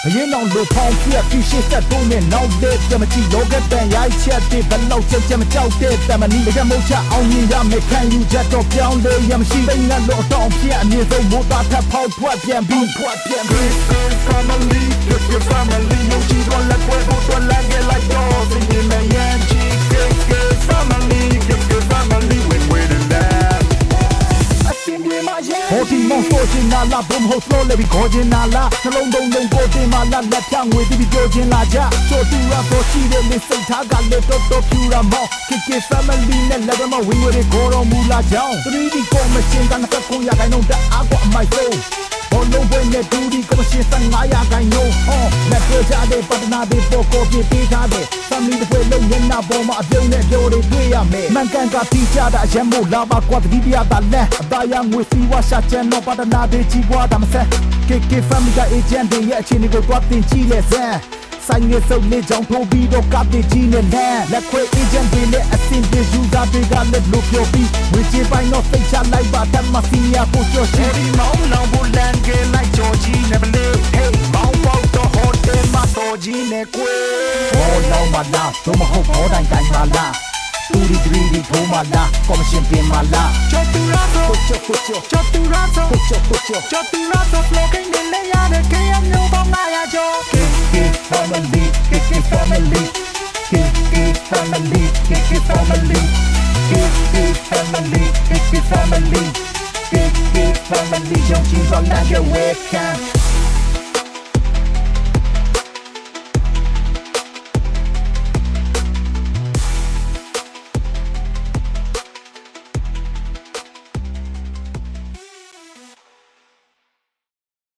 ဘရင်အောင်လို့ဖောင်းပြက်ပြီးရှေ့ဆက်တိုးနဲ့နောက်တဲ့ကြမကြည့်လောကတန်ရိုက်ချက်တဲ့ဘလောက်ချက်မကြောက်တဲ့တမနီးကမုတ်ချအောင်ရင်ရမယ်ခံယူချက်တော့ပြောင်းလဲရမရှိသိငတ်လို့အတော်ပြက်အမြင့်ဆုံးမိုးသားထပ်ဖောက်ဖွက်ပြန်ပြီးဖွက်ပြန်ပြီး family your family ယုံကြည်တော့လက်ပွဲဖို့တော့လမ်းကလိုက်တော့စင်ရင်လည်းရန်ချီfamily your family when we're in that Hoti monster chinala boom ho slow le bi go chinala နှလုံးသုံးလုံးကိုတင်မလာလက်ဖြောင်းငွေတီးပြီးပြောချင်းလာကြချိုတူရဆိုရှိတဲ့နေစိတ်ထားကလည်းတော့ဖြူရမော KK family နဲ့လည်းမဝင်ငွေကိုတော်မူလာကြောင်း 3D ကိုမရှင်းကနှစ်ခုရခိုင်နှုန်းတအားကအမိုက်ဆုံးဘောလုံးပွဲနဲ့ဒူဒီကိုမရှင်း1500ခိုင်နှုန်းလက်တွေ့ကြတဲ့ပတ်နာတွေပေါ်ကိုပြပေးထားတယ် family တွေလုံးညနာပေါ်မှာအပြုံးနဲ့ပြောတွေတွေ့ရမယ်မှန်ကန်ကတီးကြတာရမို့လာပါကွာတတိယတာလဲအသားရငွေစီဝါရှာချန်တော့ပတ်နာတွေကြီးပွားတာမဆက် KK family က agent တွေရဲ့အခြေအနေကိုတွားတင်ကြည့်လဲစမ်းဆိုင်ရစုပ်လေးကြောင့်ထိုးပြီးတော့ကပ်တဲ့ကြီးနဲ့လက်ခွဲ agent တွေနဲ့အစင်တွေ user တွေကလည်းလို့ပြောပြီးဝေချင်ပိုင်းတော့စိတ်ချလိုက်ပါတတ်မစီရဖို့ကြောရှိဒီမောင်းလောင်ဖို့လန်ကလိုက်ကြောကြီးနဲ့မလေး hey မောင်းပေါက်တော့ hotel မှာတော်ကြီးနဲ့ကွယ်ဟောလောင်မလားတော့မဟုတ်ဘောတိုင်းတိုင်းမလားတူဒီဒရီဒီထိုးမလားကော်မရှင်တင်မလားချတူရာဆိုချတူရာဆိုချတူရာဆို floating နဲ့လေရတဲ့ KM မျိုးပေါင်း900ကျော် KK family KK family KK family KK family KK family KK family KK family 用心做那个 welcome